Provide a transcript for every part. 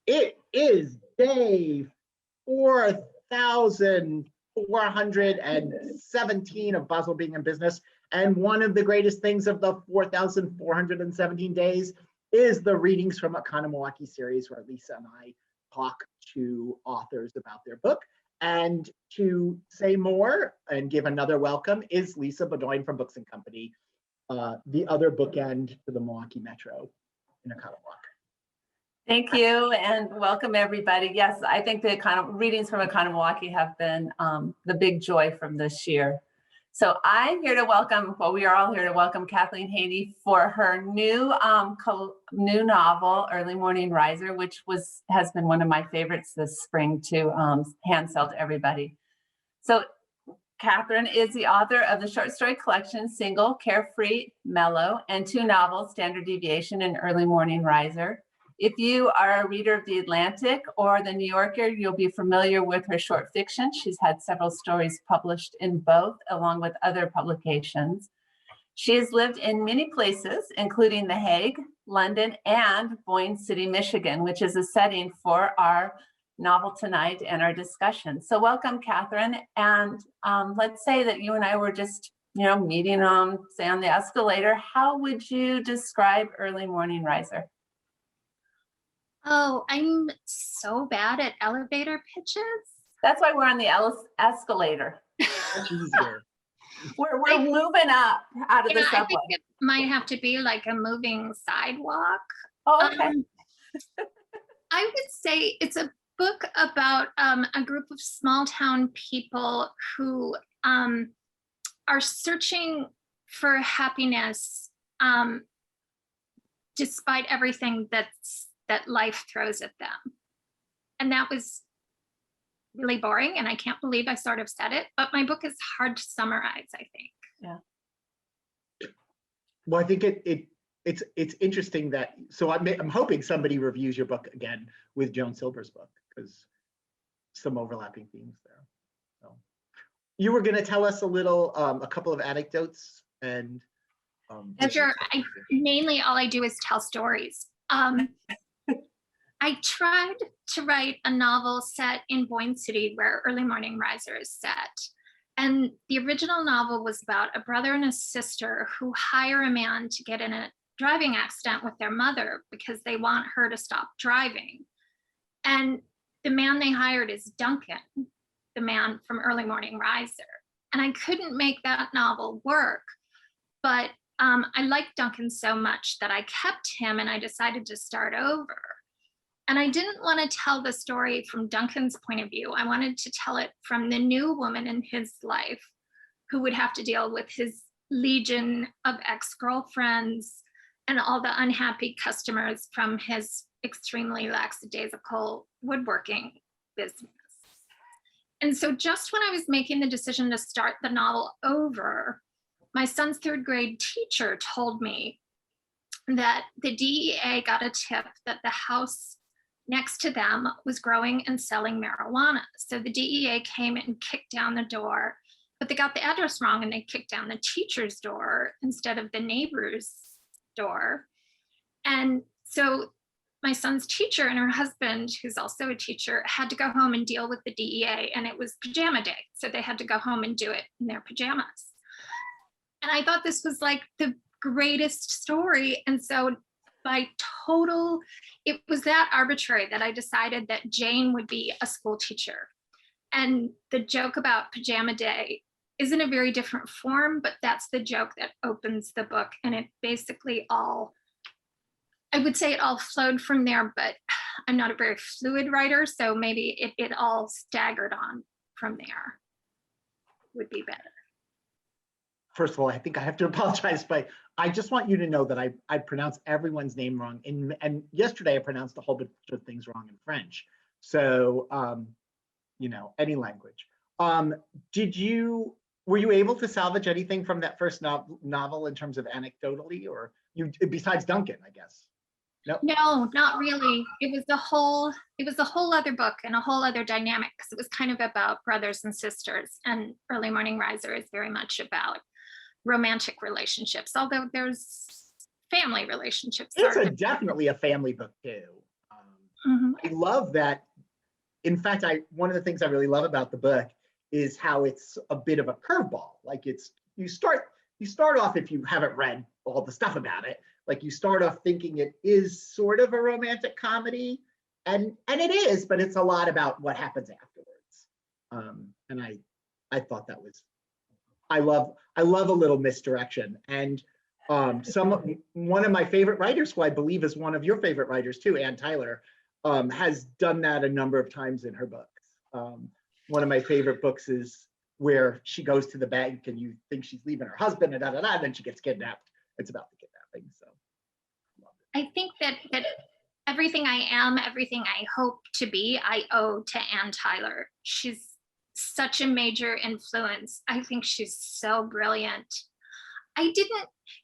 It is day 4,417 of Boswell Being in Business. And one of the greatest things of the 4,417 days is the Readings from Oconomowaukee series, where Lisa and I talk to authors about their book. And to say more and give another welcome is Lisa Baudoin from Books and Company, the other bookend to the Milwaukee Metro in Oconomowaukee. Thank you and welcome everybody. Yes, I think the readings from Oconomowaukee have been the big joy from this year. So I'm here to welcome, well, we are all here to welcome Katherine Heiny for her new novel, Early Morning Riser, which has been one of my favorites this spring to hand sell to everybody. So Katherine is the author of the short story collection, Single, Carefree, Mellow, and 2 novels, Standard Deviation and Early Morning Riser. If you are a reader of The Atlantic or The New Yorker, you'll be familiar with her short fiction. She's had several stories published in both, along with other publications. She has lived in many places, including The Hague, London, and Baudoin City, Michigan, which is a setting for our novel tonight and our discussion. So welcome, Katherine. And let's say that you and I were just, meeting on the escalator. How would you describe Early Morning Riser? Oh, I'm so bad at elevator pitches. That's why we're on the escalator. We're moving up out of the subway. I think it might have to be like a moving sidewalk. Oh, okay. I would say it's a book about a group of small town people who are searching for happiness despite everything that life throws at them. And that was really boring, and I can't believe I sort of said it, but my book is hard to summarize, I think. Yeah. Well, I think it's interesting that, so I'm hoping somebody reviews your book again with Joan Silver's book, because some overlapping themes there. So you were going to tell us a couple of anecdotes, and sure. Mainly all I do is tell stories. I tried to write a novel set in Baudoin City, where Early Morning Riser is set. And the original novel was about a brother and a sister who hire a man to get in a driving accident with their mother because they want her to stop driving. And the man they hired is Duncan, the man from Early Morning Riser. And I couldn't make that novel work, but I liked Duncan so much that I kept him, and I decided to start over. And I didn't want to tell the story from Duncan's point of view. I wanted to tell it from the new woman in his life who would have to deal with his legion of ex-girlfriends and all the unhappy customers from his extremely lackadaisical woodworking business. And so just when I was making the decision to start the novel over, my son's 3rd grade teacher told me that the DEA got a tip that the house next to them was growing and selling marijuana. So the DEA came and kicked down the door, but they got the address wrong, and they kicked down the teacher's door instead of the neighbor's door. And so my son's teacher and her husband, who's also a teacher, had to go home and deal with the DEA, and it was pajama day. So they had to go home and do it in their pajamas. And I thought this was like the greatest story. And so it was that arbitrary that I decided that Jane would be a school teacher. And the joke about pajama day is in a very different form, but that's the joke that opens the book. And it basically I would say it all flowed from there, but I'm not a very fluid writer, so maybe it all staggered on from there would be better. First of all, I think I have to apologize, but I just want you to know that I pronounce everyone's name wrong. And yesterday I pronounced a whole bunch of things wrong in French. So, any language. Were you able to salvage anything from that first novel in terms of anecdotally, or besides Duncan, I guess? No, not really. It was a whole other book and a whole other dynamic, because it was kind of about brothers and sisters, and Early Morning Riser is very much about romantic relationships, although there's family relationships. It's definitely a family book too. I love that. In fact, one of the things I really love about the book is how it's a bit of a curveball. Like you start off, if you haven't read all the stuff about it, like you start off thinking it is sort of a romantic comedy, and it is, but it's a lot about what happens afterwards. And I thought that was, I love a little misdirection. And one of my favorite writers, who I believe is one of your favorite writers too, Ann Tyler, has done that a number of times in her books. One of my favorite books is where she goes to the bank and you think she's leaving her husband and and then she gets kidnapped. It's about the kidnapping. So I think that everything I am, everything I hope to be, I owe to Ann Tyler. She's such a major influence. I think she's so brilliant.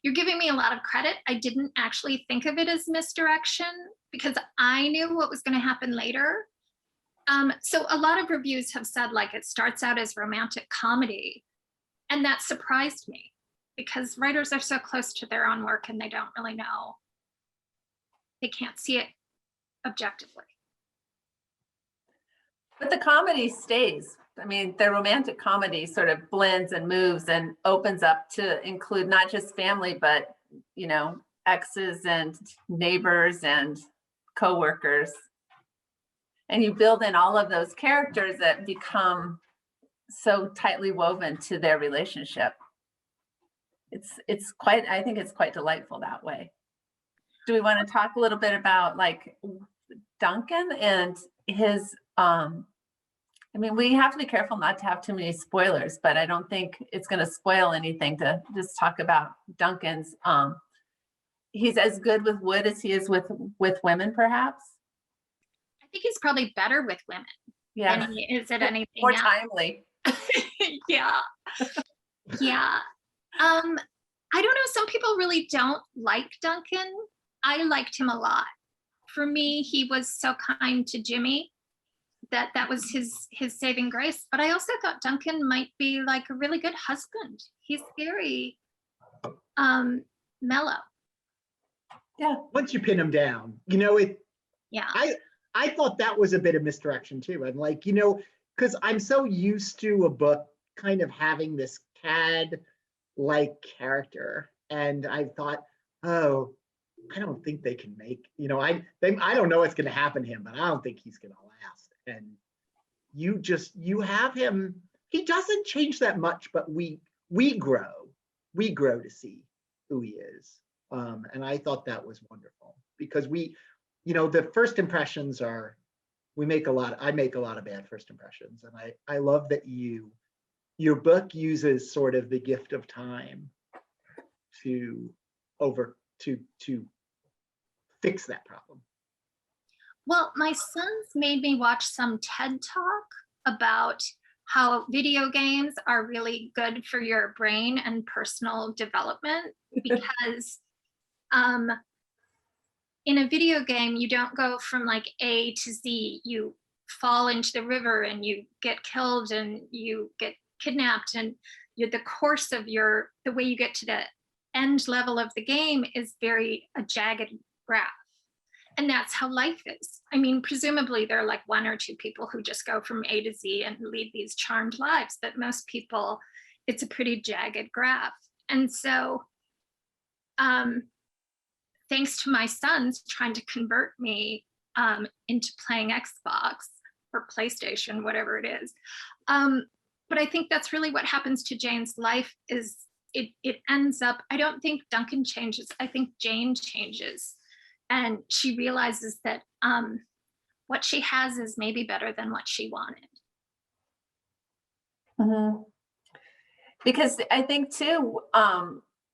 You're giving me a lot of credit. I didn't actually think of it as misdirection because I knew what was going to happen later. So a lot of reviews have said like it starts out as romantic comedy, and that surprised me because writers are so close to their own work and they don't really know. They can't see it objectively. But the comedy stays. I mean, the romantic comedy sort of blends and moves and opens up to include not just family, but, you know, exes and neighbors and coworkers. And you build in all of those characters that become so tightly woven to their relationship. It's quite, I think it's quite delightful that way. Do we want to talk a little bit about like Duncan and his, I mean, we have to be careful not to have too many spoilers, but I don't think it's going to spoil anything to just talk about Duncan's, he's as good with wood as he is with women, perhaps. I think he's probably better with women than he is at anything more else. timely. Yeah. Yeah. I don't know. Some people really don't like Duncan. I liked him a lot. For me, he was so kind to Jimmy that was his saving grace. But I also thought Duncan might be like a really good husband. He's very mellow. Yeah. Once you pin him down, you know it. Yeah. I thought that was a bit of misdirection too. And like, you know, because I'm so used to a book kind of having this Cad-like character, and I thought, oh, I don't think they can make, you know, I don't know what's going to happen to him, but I don't think he's going to last. And you have him, he doesn't change that much, but we grow to see who he is. And I thought that was wonderful because you know, the first impressions are, I make a lot of bad first impressions. And I love that your book uses sort of the gift of time to fix that problem. Well, my sons made me watch some TED Talk about how video games are really good for your brain and personal development because in a video game, you don't go from like A to Z. You fall into the river and you get killed and you get kidnapped, and the course of the way you get to the end level of the game is very a jagged graph. And that's how life is. I mean, presumably there are like one or two people who just go from A to Z and lead these charmed lives, but most people, it's a pretty jagged graph. And so thanks to my sons trying to convert me into playing Xbox or PlayStation, whatever it is. But I think that's really what happens to Jane's life is it ends up, I don't think Duncan changes. I think Jane changes. And she realizes that what she has is maybe better than what she wanted. Mm-hmm. Because I think too,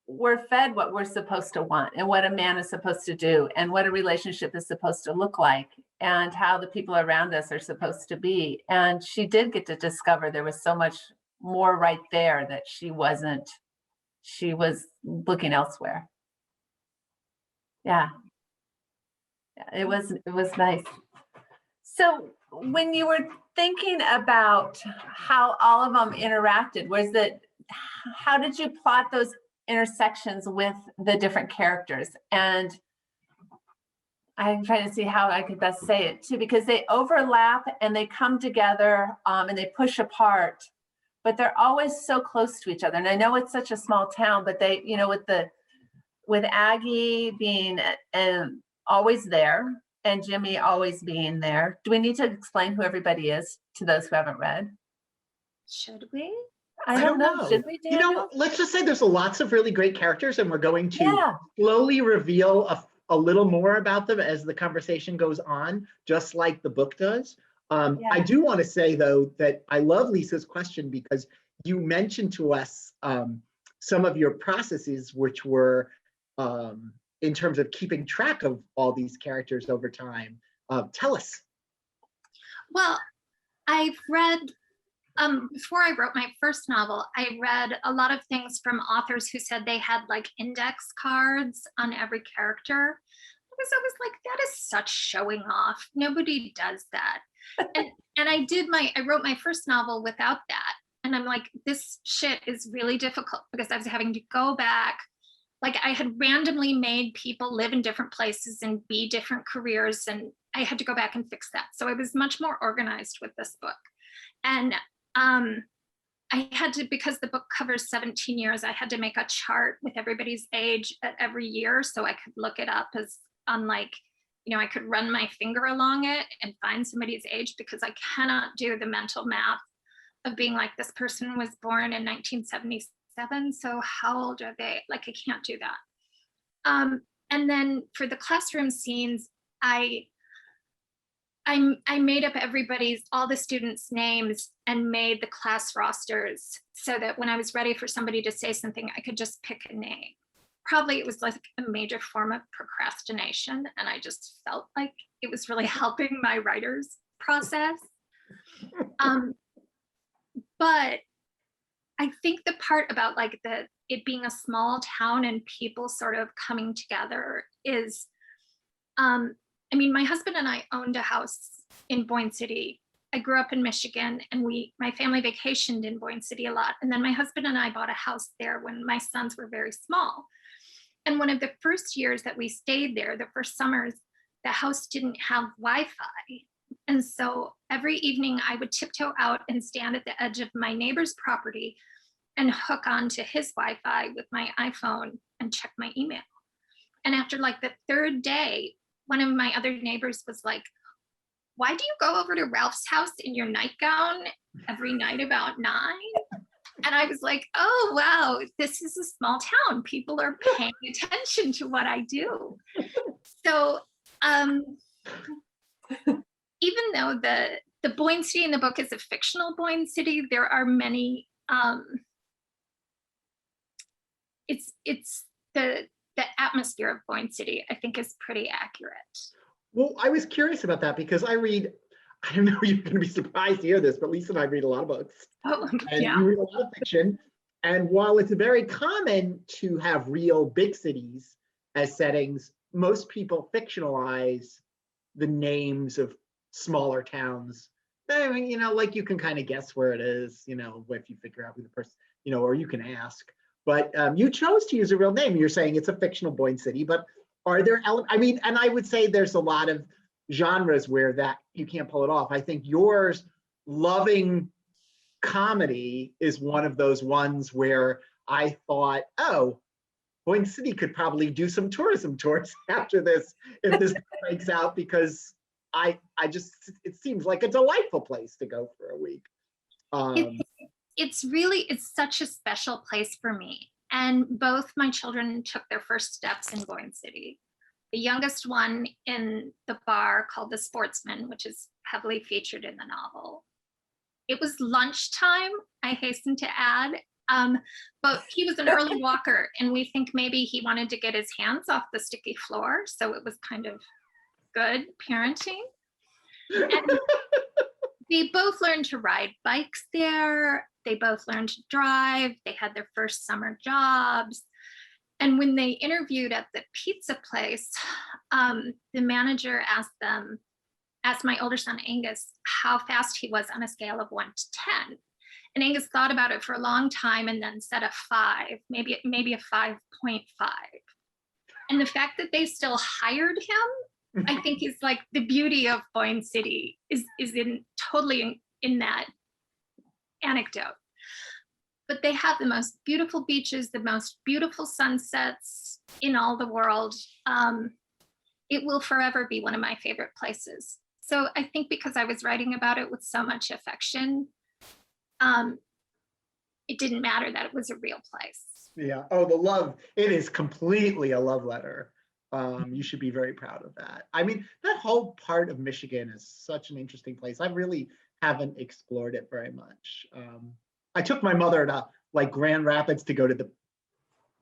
we're fed what we're supposed to want and what a man is supposed to do and what a relationship is supposed to look like and how the people around us are supposed to be. And she did get to discover there was so much more right there that she was looking elsewhere. Yeah. It was nice. So when you were thinking about how all of them interacted, how did you plot those intersections with the different characters? And I'm trying to see how I could best say it too, because they overlap and they come together and they push apart, but they're always so close to each other. And I know it's such a small town, but they, you know, with Aggie being always there and Jimmy always being there. Do we need to explain who everybody is to those who haven't read? Should we? I don't know. Should we, Daniel? You know, let's just say there's lots of really great characters, and we're going to Yeah. slowly reveal a little more about them as the conversation goes on, just like the book does. I do want to say, though, that I love Lisa's question because you mentioned to us some of your processes, which were in terms of keeping track of all these characters over time. Tell us. Well, I've read, before I wrote my first novel, I read a lot of things from authors who said they had like index cards on every character. Because I was like, that is such showing off. Nobody does that. And I wrote my first novel without that. And I'm like, this shit is really difficult because I was having to go back. Like I had randomly made people live in different places and be different careers. And I had to go back and fix that. So I was much more organized with this book. And I had to, because the book covers 17 years, I had to make a chart with everybody's age at every year so I could look it up as unlike, you know, I could run my finger along it and find somebody's age because I cannot do the mental math of being like, this person was born in 1977, so how old are they? Like, I can't do that. And then for the classroom scenes, I made up all the students' names and made the class rosters so that when I was ready for somebody to say something, I could just pick a name. Probably it was like a major form of procrastination, and I just felt like it was really helping my writer's process. But I think the part about like it being a small town and people sort of coming together is, I mean, my husband and I owned a house in Boyne City. I grew up in Michigan, and my family vacationed in Boyne City a lot. And then my husband and I bought a house there when my sons were very small. And one of the first years that we stayed there, the first summers, the house didn't have Wi-Fi. And so every evening I would tiptoe out and stand at the edge of my neighbor's property and hook onto his Wi-Fi with my iPhone and check my email. And after like the third day, one of my other neighbors was like, why do you go over to Ralph's house in your nightgown every night about 9? And I was like, oh, wow, this is a small town. People are paying attention to what I do. So even though the Boyne City in the book is a fictional Boyne City, there are many, it's the atmosphere of Boyne City, I think, is pretty accurate. Well, I was curious about that because I don't know if you're going to be surprised to hear this, but Lisa and I read a lot of books. Oh, and yeah. you read a lot of fiction. And while it's very common to have real big cities as settings, most people fictionalize the names of smaller towns. I mean, you know, like you can kind of guess where it is, you know, if you figure out who the person, you know, or you can ask. But you chose to use a real name. You're saying it's a fictional Boyne City, but are there elements? I mean, and I would say there's a lot of genres where that you can't pull it off. I think yours, loving comedy, is one of those ones where I thought, oh, Boyne City could probably do some tourism tours after this if this breaks out, because I just, it seems like a delightful place to go for a week. It's such a special place for me. And both my children took their first steps in Boyne City. The youngest one in the bar called The Sportsman, which is heavily featured in the novel. It was lunchtime, I hasten to add, but he was an early walker, and we think maybe he wanted to get his hands off the sticky floor, so it was kind of good parenting. And they both learned to ride bikes there. They both learned to drive. They had their first summer jobs. And when they interviewed at the pizza place, the manager asked my older son, Angus, how fast he was on a scale of 1 to 10. And Angus thought about it for a long time and then said a 5, maybe a 5.5. And the fact that they still hired him I think is like the beauty of Boyne City is totally in that anecdote. But they have the most beautiful beaches, the most beautiful sunsets in all the world. It will forever be one of my favorite places. So I think because I was writing about it with so much affection, it didn't matter that it was a real place. Yeah. Oh, the love. It is completely a love letter. You should be very proud of that. I mean, that whole part of Michigan is such an interesting place. I really haven't explored it very much. I took my mother to like Grand Rapids to go to the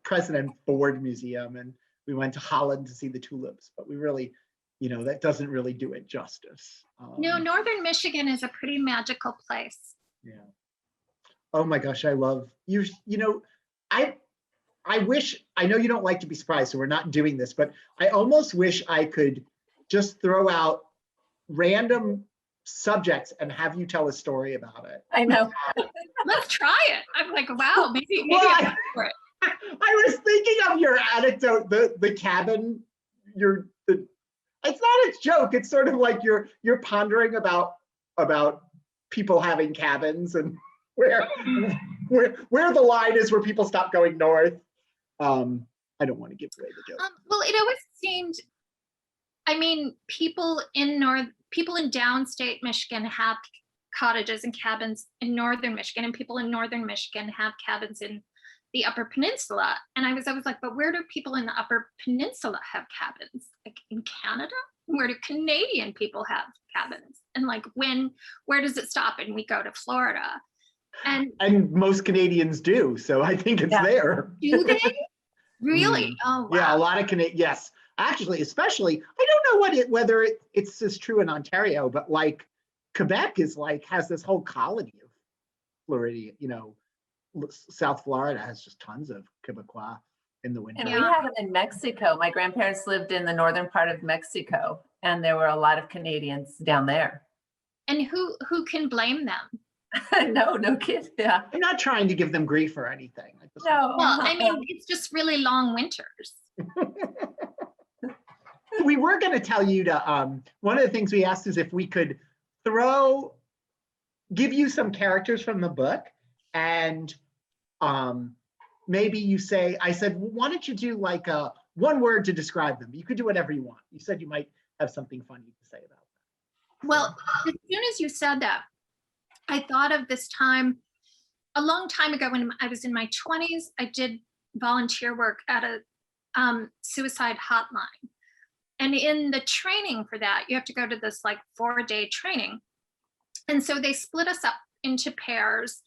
President Ford Museum, and we went to Holland to see the tulips, but we really, that doesn't really do it justice. No, Northern Michigan is a pretty magical place. Yeah. Oh my gosh, I love you. I wish, I know you don't like to be surprised, so we're not doing this, but I almost wish I could just throw out random subjects and have you tell a story about it. I know. Let's try it. I'm like, wow, maybe Well, I'm up for it. I was thinking of your anecdote, the cabin, it's not a joke. It's sort of like you're pondering about people having cabins and where the line is where people stop going north. I don't want to give away the joke. Well, it always seemed, I mean, people in downstate Michigan have cottages and cabins in northern Michigan, and people in northern Michigan have cabins in the Upper Peninsula. And I was always like, but where do people in the Upper Peninsula have cabins? Like in Canada? Where do Canadian people have cabins? And like where does it stop? And we go to Florida. And most Canadians do, so I think it's there. Do they? Really? Oh, wow. Yeah, a lot of Canadians. Yes, actually, especially, I don't know whether it's as true in Ontario, but like Quebec has this whole colony of Floridian. South Florida has just tons of Quebecois in the winter. And we have it in Mexico. My grandparents lived in the northern part of Mexico, and there were a lot of Canadians down there. And who can blame them? No kid. Yeah. I'm not trying to give them grief or anything. No. Well, I mean, it's just really long winters. We were going to tell you to, one of the things we asked is if we could give you some characters from the book, and maybe you say, I said, well, why don't you do like one word to describe them? You could do whatever you want. You said you might have something funny to say about that. Well, as soon as you said that, I thought of this time a long time ago when I was in my 20s. I did volunteer work at a suicide hotline. And in the training for that, you have to go to this like 4-day training. And so they split us up into pairs.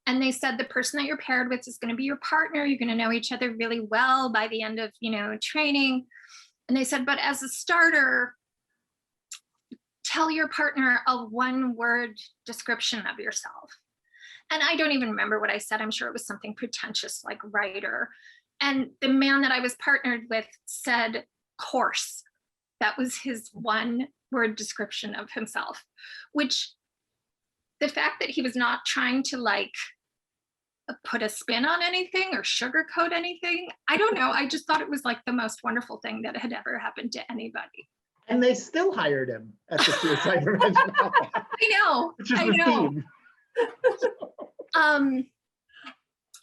And they said the person that you're paired with is going to be your partner. You're going to know each other really well by the end of, training. And they said, but as a starter, tell your partner a one-word description of yourself. And I don't even remember what I said. I'm sure it was something pretentious like writer. And the man that I was partnered with said coarse. That was his one-word description of himself, which the fact that he was not trying to like put a spin on anything or sugarcoat anything, I don't know. I just thought it was like the most wonderful thing that had ever happened to anybody. And they still hired him at the suicide prevention hotline. I know. Which is the theme.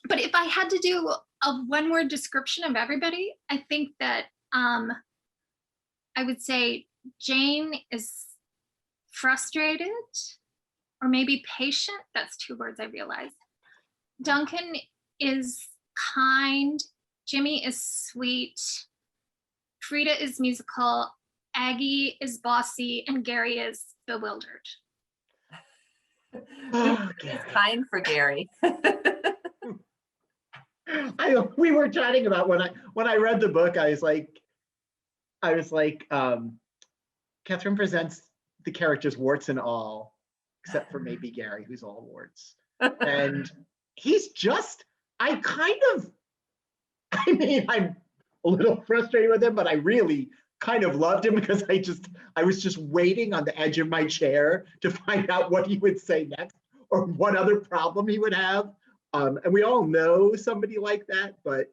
But if I had to do a one-word description of everybody, I think that I would say Jane is frustrated, or maybe patient. That's 2 words I realized. Duncan is kind. Jimmy is sweet. Frida is musical. Aggie is bossy, and Gary is bewildered. It's kind for Gary. We were chatting about when I read the book, I was like, Katherine presents the characters warts and all, except for maybe Gary, who's all warts. And he's just, I'm a little frustrated with him, but I really kind of loved him because I was just waiting on the edge of my chair to find out what he would say next or what other problem he would have. And we all know somebody like that, but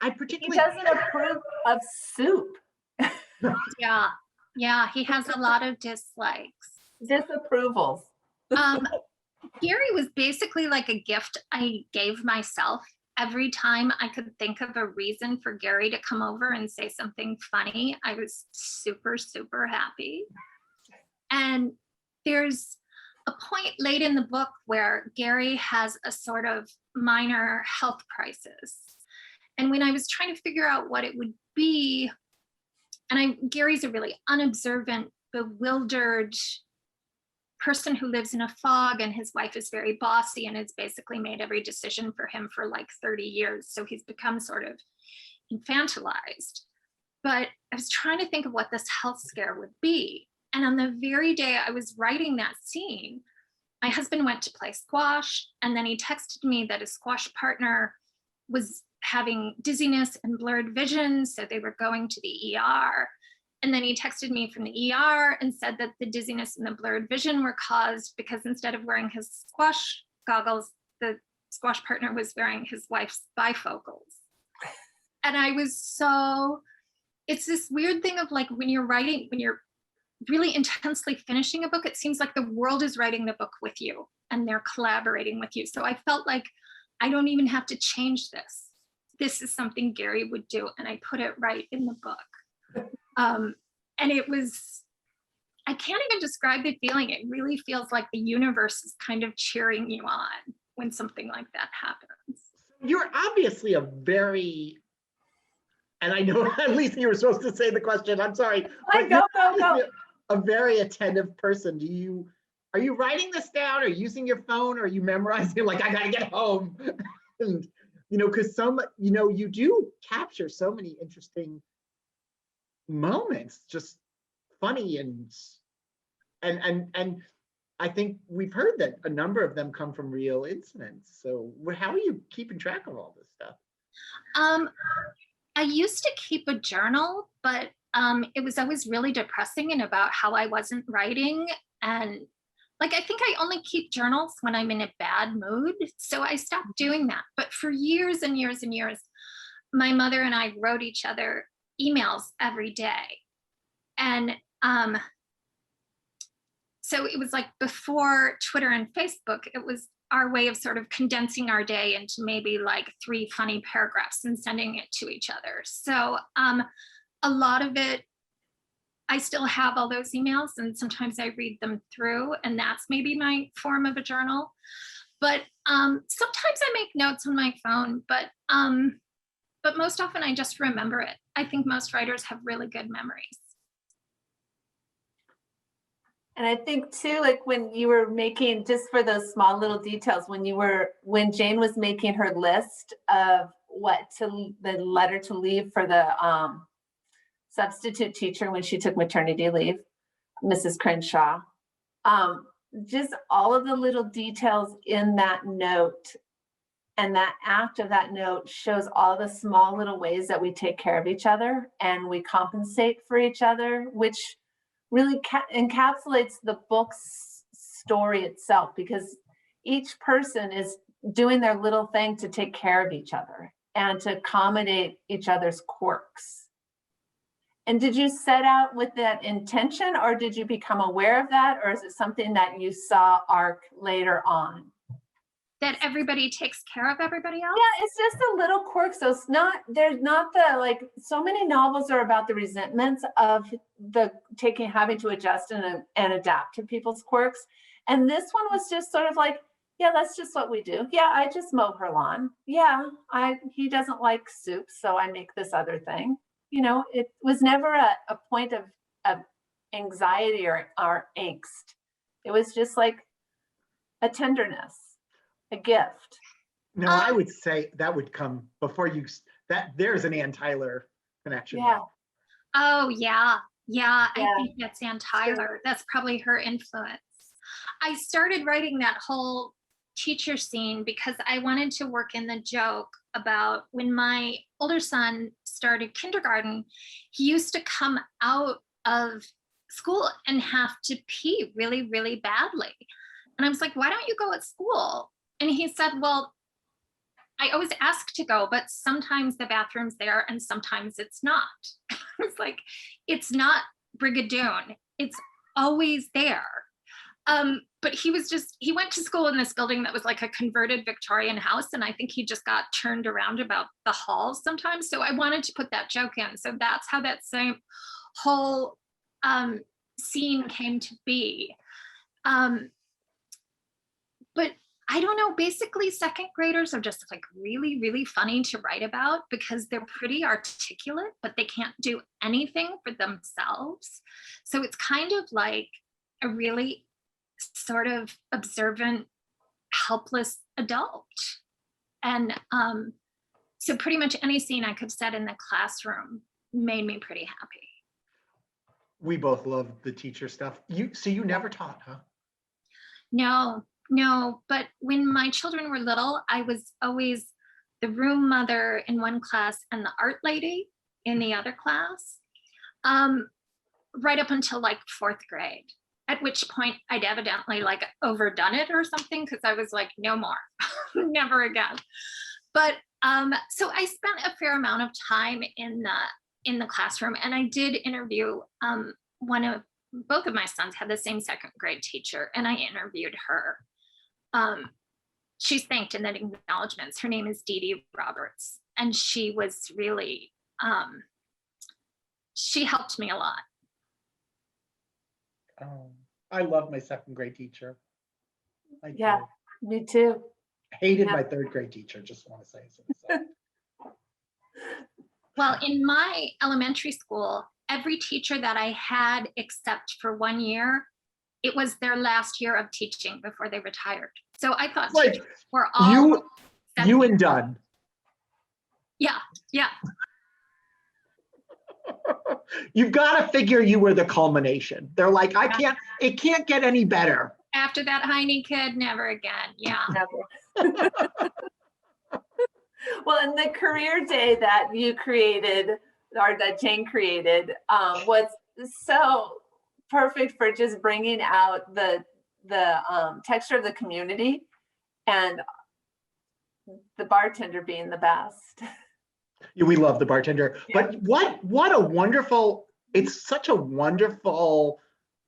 I particularly— He doesn't approve of soup. Yeah, he has a lot of dislikes. Disapprovals. Gary was basically like a gift I gave myself. Every time I could think of a reason for Gary to come over and say something funny, I was super, super happy. And there's a point late in the book where Gary has a sort of minor health crisis. And when I was trying to figure out what it would be, and Gary's a really unobservant, bewildered person who lives in a fog, and his wife is very bossy and has basically made every decision for him for like 30 years. So he's become sort of infantilized. But I was trying to think of what this health scare would be. And on the very day I was writing that scene, my husband went to play squash, and then he texted me that his squash partner was having dizziness and blurred vision, so they were going to the ER. And then he texted me from the ER and said that the dizziness and the blurred vision were caused because instead of wearing his squash goggles, the squash partner was wearing his wife's bifocals. And I was so, it's this weird thing of like when you're writing, when you're really intensely finishing a book, it seems like the world is writing the book with you and they're collaborating with you. So I felt like I don't even have to change this. This is something Gary would do, and I put it right in the book. And it was, I can't even describe the feeling. It really feels like the universe is kind of cheering you on when something like that happens. You're obviously a very, and I know at least you were supposed to say the question, I'm sorry. Go. A very attentive person. Are you writing this down or using your phone, or are you memorizing like I gotta get home? And because you do capture so many interesting moments, just funny and I think we've heard that a number of them come from real incidents. So how are you keeping track of all this stuff? I used to keep a journal, but it was always really depressing and about how I wasn't writing. And like, I think I only keep journals when I'm in a bad mood. So I stopped doing that. But for years and years and years, my mother and I wrote each other emails every day. And so it was like before Twitter and Facebook, it was our way of sort of condensing our day into maybe like 3 funny paragraphs and sending it to each other. So a lot of it, I still have all those emails, and sometimes I read them through, and that's maybe my form of a journal. But sometimes I make notes on my phone, but most often I just remember it. I think most writers have really good memories. And I think too, like when you were making, just for those small little details, when Jane was making her list of the letter to leave for the substitute teacher when she took maternity leave, Mrs. Crenshaw, just all of the little details in that note, and that act of that note shows all the small little ways that we take care of each other and we compensate for each other, which really encapsulates the book's story itself, because each person is doing their little thing to take care of each other and to accommodate each other's quirks. And did you set out with that intention, or did you become aware of that, or is it something that you saw arc later on? That everybody takes care of everybody else? Yeah, it's just a little quirk. So there's not the, like, so many novels are about the resentments of having to adjust and adapt to people's quirks. And this one was just sort of like, yeah, that's just what we do. Yeah, I just mow her lawn. Yeah, he doesn't like soup, so I make this other thing. It was never a point of anxiety or angst. It was just like a tenderness, a gift. No, I would say that would come before there's an Ann Tyler connection. Yeah. Oh, yeah. I think that's Ann Tyler. Sure. That's probably her influence. I started writing that whole teacher scene because I wanted to work in the joke about when my older son started kindergarten, he used to come out of school and have to pee really, really badly. And I was like, why don't you go at school? And he said, well, I always ask to go, but sometimes the bathroom's there and sometimes it's not. was like, it's not Brigadoon. It's always there. But he went to school in this building that was like a converted Victorian house. And I think he just got turned around about the halls sometimes. So I wanted to put that joke in. So that's how that same whole scene came to be. But I don't know, basically second graders are just like really, really funny to write about because they're pretty articulate, but they can't do anything for themselves. So it's kind of like a really sort of observant, helpless adult. And so pretty much any scene I could set in the classroom made me pretty happy. We both love the teacher stuff. You never taught, huh? No, but when my children were little, I was always the room mother in one class and the art lady in the other class, right up until like 4th grade, at which point I'd evidently like overdone it or something, because I was like, no more, never again. But so I spent a fair amount of time in the classroom, and I did interview both of my sons had the same 2nd grade teacher, and I interviewed her. She's thanked in the acknowledgements. Her name is Dee Dee Roberts, and she was really, she helped me a lot. I love my 2nd grade teacher. Yeah, me too. Hated my 3rd grade teacher, just want to say so. Well, in my elementary school, every teacher that I had, except for 1 year, it was their last year of teaching before they retired. So I thought like teachers were all you and done. Yeah. You've got to figure you were the culmination. They're like, it can't get any better. After that Heiny kid, never again. Yeah. Never. Well, and the career day that you created, or that Jane created, was so perfect for just bringing out the texture of the community, and the bartender being the best. We love the bartender, but what a wonderful, it's such a wonderful,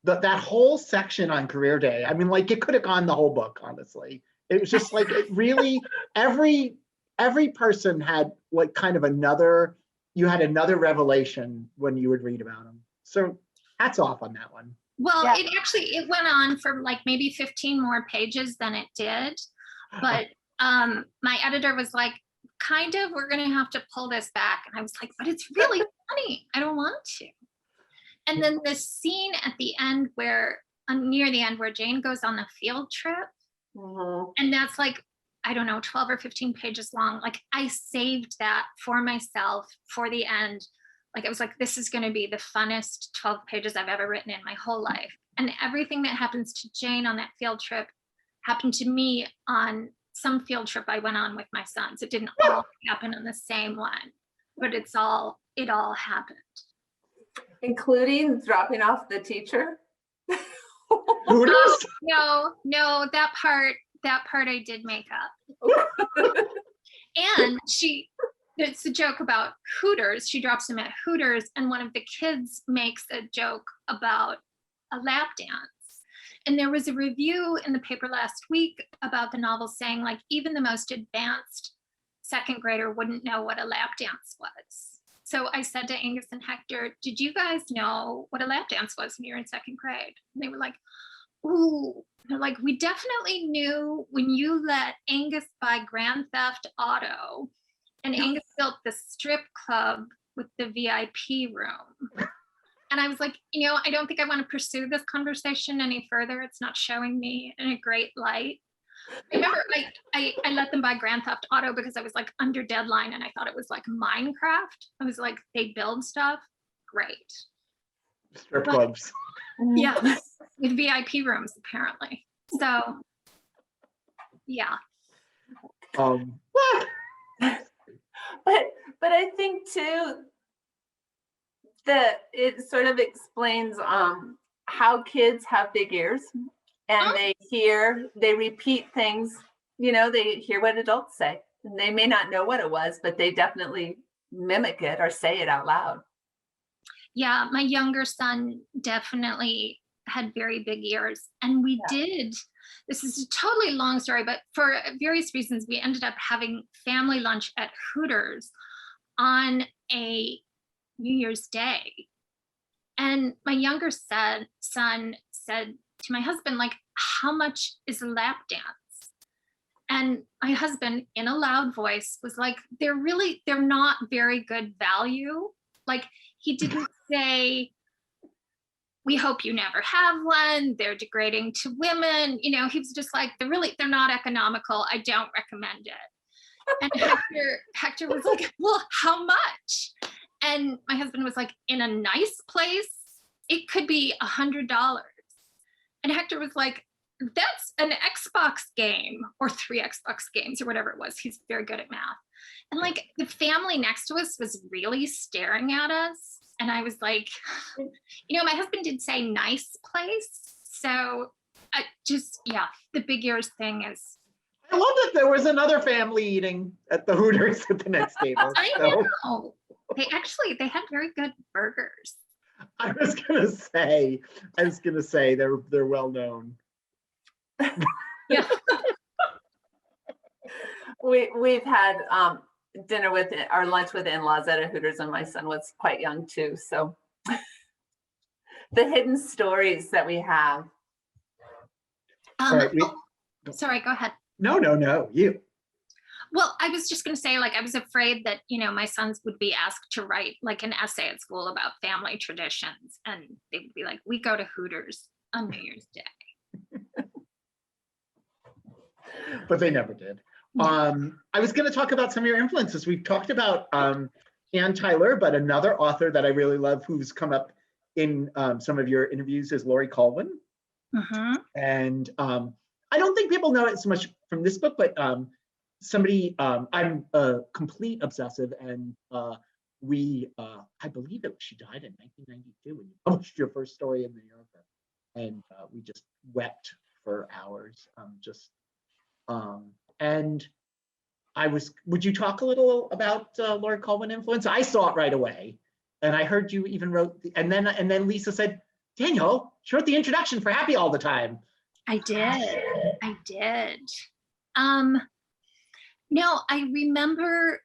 that whole section on career day. I mean, like, it could have gone the whole book, honestly. It was just like, it really, every person had like kind of another revelation when you would read about them. So hats off on that one. Well, it went on for like maybe 15 more pages than it did. But my editor was like, kind of, we're going to have to pull this back. And I was like, but it's really funny. I don't want to. And then the scene at the end near the end where Jane goes on the field trip. Mm-hmm. And that's like, I don't know, 12 or 15 pages long. Like, I saved that for myself for the end. Like, I was like, this is going to be the funnest 12 pages I've ever written in my whole life. And everything that happens to Jane on that field trip happened to me on some field trip I went on with my sons. It didn't all happen on the same one, but it all happened. Including dropping off the teacher? Hooters? No, that part I did make up. And it's a joke about Hooters. She drops him at Hooters, and one of the kids makes a joke about a lap dance. And there was a review in the paper last week about the novel saying, like, even the most advanced 2nd grader wouldn't know what a lap dance was. So I said to Angus and Hector, did you guys know what a lap dance was when you were in 2nd grade? And they were like, ooh. They're like, we definitely knew when you let Angus buy Grand Theft Auto, and Angus built the strip club with the VIP room. And I was like, I don't think I want to pursue this conversation any further. It's not showing me in a great light. I remember I let them buy Grand Theft Auto because I was like under deadline, and I thought it was like Minecraft. I was like, they build stuff, great. Strip clubs. Yeah, with VIP rooms apparently. So, yeah. But I think too that it sort of explains how kids have big ears, and they repeat things. They hear what adults say, and they may not know what it was, but they definitely mimic it or say it out loud. Yeah, my younger son definitely had very big ears. And we did, this is a totally long story, but for various reasons, we ended up having family lunch at Hooters on a New Year's Day. And my younger son said to my husband, like, how much is a lap dance? And my husband, in a loud voice, was like, they're not very good value. Like, he didn't say, we hope you never have one, they're degrading to women. You know, he was just like, they're not economical. I don't recommend it. And Hector was like, well, how much? And my husband was like, in a nice place, it could be $100. And Hector was like, that's an Xbox game or 3 Xbox games or whatever it was. He's very good at math. And like the family next to us was really staring at us. And I was like, you know, my husband did say nice place. So I just, yeah, the big ears thing is. I love that there was another family eating at the Hooters at the next table. I know. They had very good burgers. I was gonna say they're well known. Yeah. We've had dinner with our lunch with in-laws at a Hooters, and my son was quite young too. So the hidden stories that we have. Right, sorry, go ahead. No, you. Well, I was just going to say, like, I was afraid that, you know, my sons would be asked to write like an essay at school about family traditions. And they would be like, we go to Hooters on New Year's Day. But they never did. Yeah. I was going to talk about some of your influences. We've talked about Ann Tyler, but another author that I really love who's come up in some of your interviews is Laurie Colvin. Mm-hmm. And I don't think people know it so much from this book, but I'm a complete obsessive, and I believe she died in 1992 when you published your first story in the New Yorker, and we just wept for hours. And would you talk a little about Laurie Colvin influence? I saw it right away, and I heard you even wrote, and then Lisa said, Daniel, she wrote the introduction for Happy All the Time. I did. No, I remember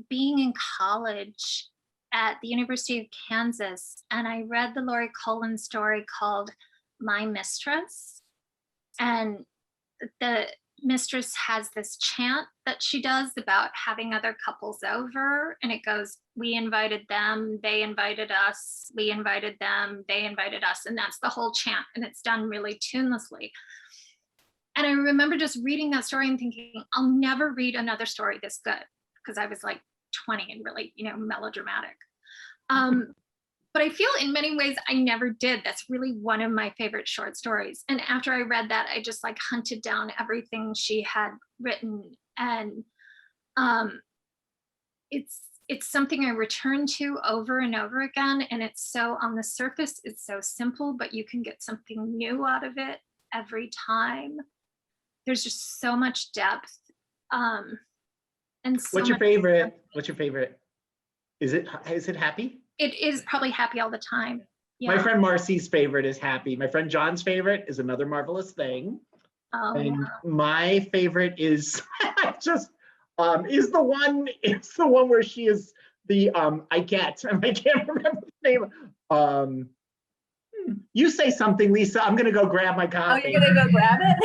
being in college at the University of Kansas, and I read the Laurie Colvin story called My Mistress. And the mistress has this chant that she does about having other couples over, and it goes, we invited them, they invited us, we invited them, they invited us, and that's the whole chant, and it's done really tunelessly. And I remember just reading that story and thinking, I'll never read another story this good, because I was like 20 and really, you know, melodramatic. But I feel in many ways I never did. That's really one of my favorite short stories. And after I read that, I just like hunted down everything she had written. And it's something I return to over and over again. And it's so, on the surface, it's so simple, but you can get something new out of it every time. There's just so much depth. And so What's your favorite? Is it Happy? It is probably Happy All the Time. Yeah. My friend Marcy's favorite is Happy. My friend John's favorite is Another Marvelous Thing. And my favorite is is the one where she is the I can't remember the name. You say something, Lisa. I'm gonna go grab my copy. Oh, you're gonna go grab it?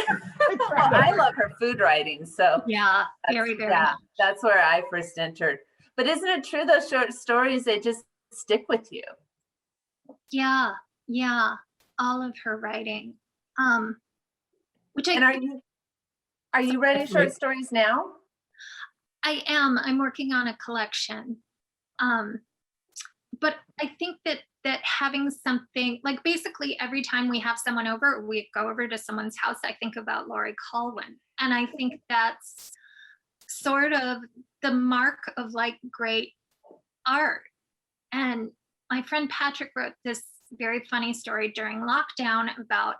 Well, I love her food writing, so yeah, very yeah, that's where I first entered. But isn't it true, those short stories, they just stick with you? Yeah, all of her writing. Which are you writing short stories now? I am. I'm working on a collection. But I think that having something, like, basically every time we have someone over, we go over to someone's house, I think about Laurie Colvin. And I think that's sort of the mark of like great art. And my friend Patrick wrote this very funny story during lockdown about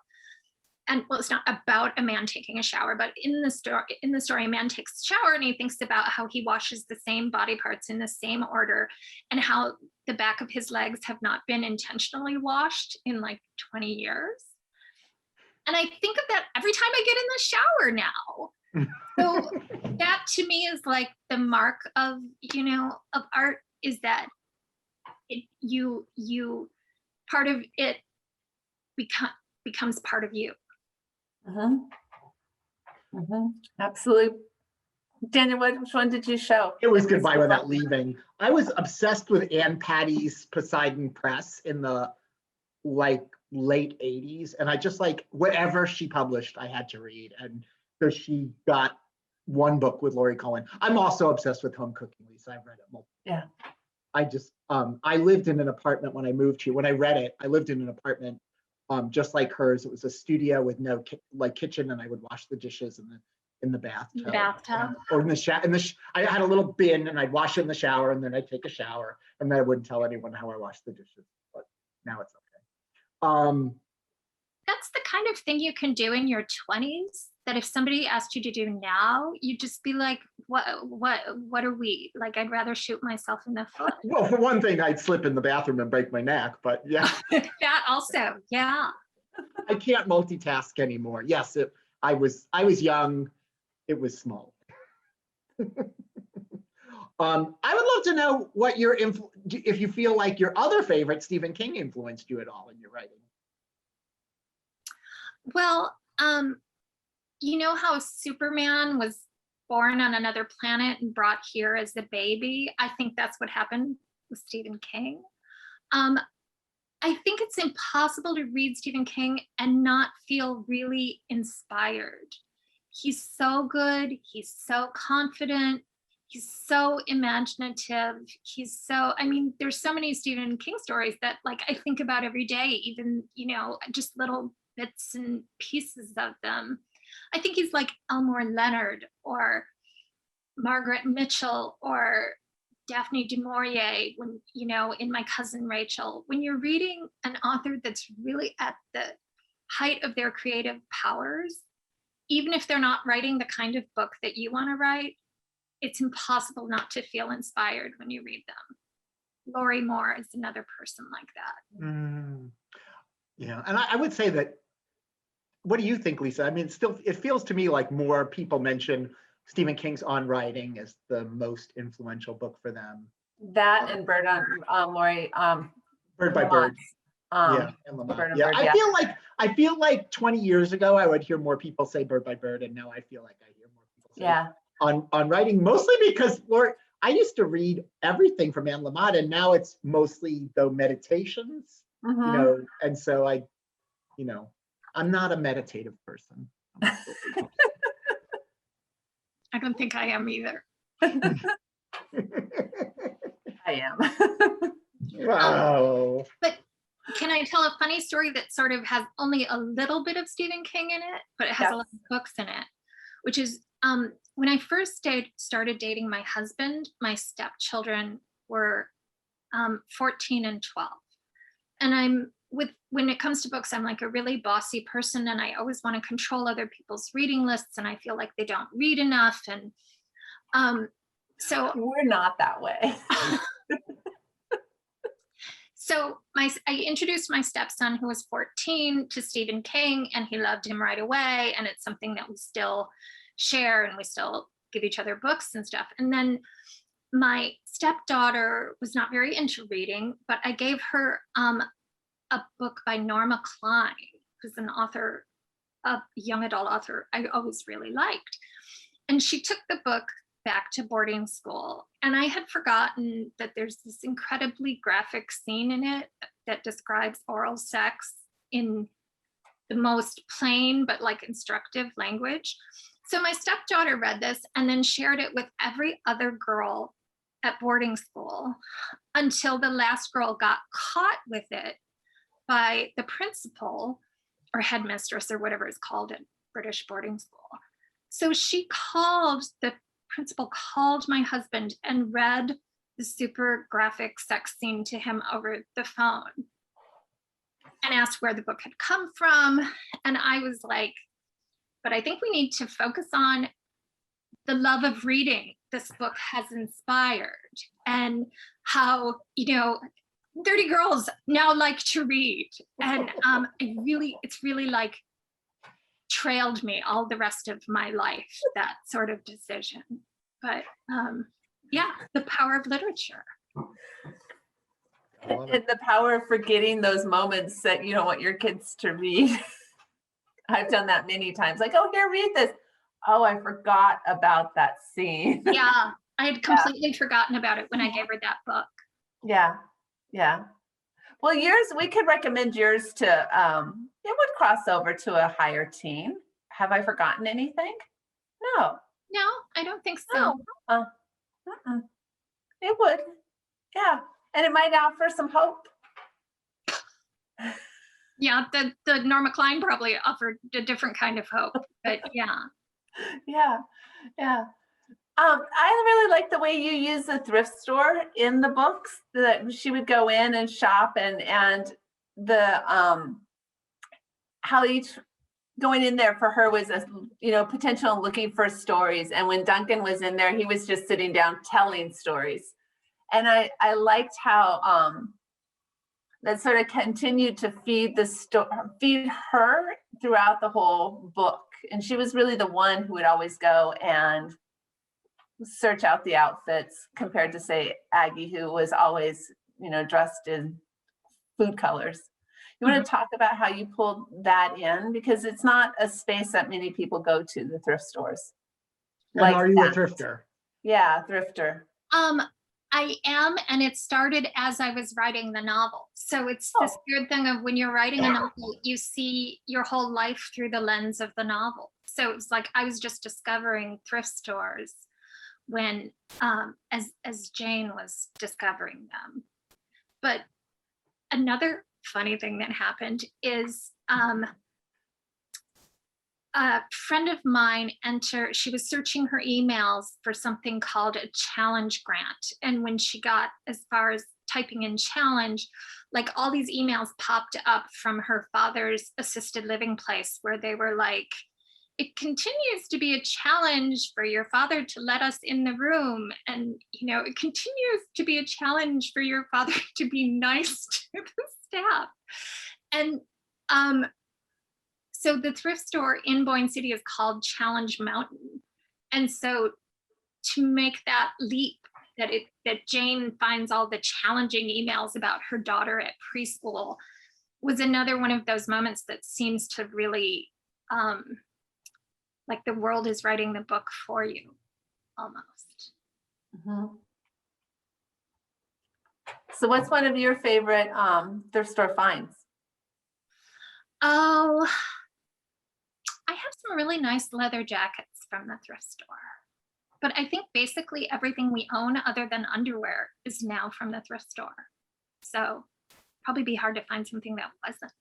and well, it's not about a man taking a shower, but in the story, a man takes a shower and he thinks about how he washes the same body parts in the same order and how the back of his legs have not been intentionally washed in like 20 years. And I think of that every time I get in the shower now. So that to me is like the mark of, of art, is that you part of it becomes part of you. Absolutely. Daniel, which one did you show? It was Goodbye Without Leaving. I was obsessed with Ann Patty's Poseidon Press in the late 80s. And I just whatever she published, I had to read. And so she got one book with Laurie Colvin. I'm also obsessed with home cooking, Lisa. I've read it multiple. Yeah. I lived in an apartment when I moved here. When I read it, I lived in an apartment just like hers. It was a studio with no kitchen, and I would wash the dishes in the bathtub. Or in the shower. I had a little bin, and I'd wash it in the shower, and then I'd take a shower, and then I wouldn't tell anyone how I washed the dishes. But now it's okay. That's the kind of thing you can do in your 20s. That if somebody asked you to do now, you'd just be like, what are we? Like, I'd rather shoot myself in the foot. Well, for one thing, I'd slip in the bathroom and break my neck, but yeah. That also, yeah. I can't multitask anymore. Yes, I was young. It was small. I would love to know what if you feel like your other favorite, Stephen King, influenced you at all in your writing. Well, you know how Superman was born on another planet and brought here as a baby? I think that's what happened with Stephen King. I think it's impossible to read Stephen King and not feel really inspired. He's so good. He's so confident. He's so imaginative. There's so many Stephen King stories that I think about every day, even, just little bits and pieces of them. I think he's like Elmore Leonard or Margaret Mitchell or Daphne du Maurier when, in My Cousin Rachel. When you're reading an author that's really at the height of their creative powers, even if they're not writing the kind of book that you want to write, it's impossible not to feel inspired when you read them. Laurie Moore is another person like that. Yeah, and I would say that, what do you think, Lisa? I mean, it feels to me like more people mention Stephen King's On Writing as the most influential book for them. That and Bird on Laurie. Bird by Bird. And Lamont. Yeah, I feel like 20 years ago, I would hear more people say Bird by Bird, and now I feel like I hear more people say on Writing, mostly because I used to read everything from Anne Lamott, and now it's mostly the meditations, and so I'm not a meditative person. I don't think I am either. I am. Wow. But can I tell a funny story that sort of has only a little bit of Stephen King in it, but it has a lot of books in it, which is when I first started dating my husband, my stepchildren were 14 and 12. And when it comes to books, I'm like a really bossy person, and I always want to control other people's reading lists, and I feel like they don't read enough. And so we're not that way. So I introduced my stepson, who was 14, to Stephen King, and he loved him right away. And it's something that we still share, and we still give each other books and stuff. And then my stepdaughter was not very into reading, but I gave her a book by Norma Klein, who's an author, a young adult author I always really liked. And she took the book back to boarding school. And I had forgotten that there's this incredibly graphic scene in it that describes oral sex in the most plain but instructive language. So my stepdaughter read this and then shared it with every other girl at boarding school until the last girl got caught with it by the principal or headmistress or whatever it's called at British boarding school. So the principal called my husband and read the super graphic sex scene to him over the phone. and asked where the book had come from. And I was like, but I think we need to focus on the love of reading this book has inspired, and how, 30 girls now like to read. And it's really like trailed me all the rest of my life, that sort of decision. But yeah, the power of literature. And the power of forgetting those moments that you don't want your kids to read. I've done that many times. Like, oh, here, read this. Oh, I forgot about that scene. Yeah, I had completely forgotten about it when I gave her that book. Yeah, yeah. Well, yours, we could recommend yours to, it would cross over to a higher teen. Have I forgotten anything? No. No, I don't think so. No. It would. Yeah. And it might offer some hope. Yeah, the Norma Klein probably offered a different kind of hope, but yeah. Yeah, yeah. I really like the way you use the thrift store in the books, that she would go in and shop, and the how each going in there for her was a potential looking for stories. And when Duncan was in there, he was just sitting down telling stories. And I liked how that sort of continued to feed her throughout the whole book. And she was really the one who would always go and search out the outfits, compared to, say, Aggie, who was always, dressed in food colors. You want to talk about how you pulled that in? Because it's not a space that many people go to, the thrift stores. And are you a thrifter? Yeah, thrifter. I am, and it started as I was writing the novel. So it's this weird thing of when you're writing a novel, you see your whole life through the lens of the novel. So it's like I was just discovering thrift stores when, as Jane was discovering them. But another funny thing that happened is a friend of mine she was searching her emails for something called a challenge grant. And when she got as far as typing in challenge, like all these emails popped up from her father's assisted living place, where they were like, it continues to be a challenge for your father to let us in the room. And, it continues to be a challenge for your father to be nice to the staff. And so the thrift store in Boyne City is called Challenge Mountain. And so to make that leap, that Jane finds all the challenging emails about her daughter at preschool, was another one of those moments that seems to really, like the world is writing the book for you, almost. Mm-hmm. So what's one of your favorite thrift store finds? Oh, I have some really nice leather jackets from the thrift store. But I think basically everything we own other than underwear is now from the thrift store. So probably be hard to find something that wasn't.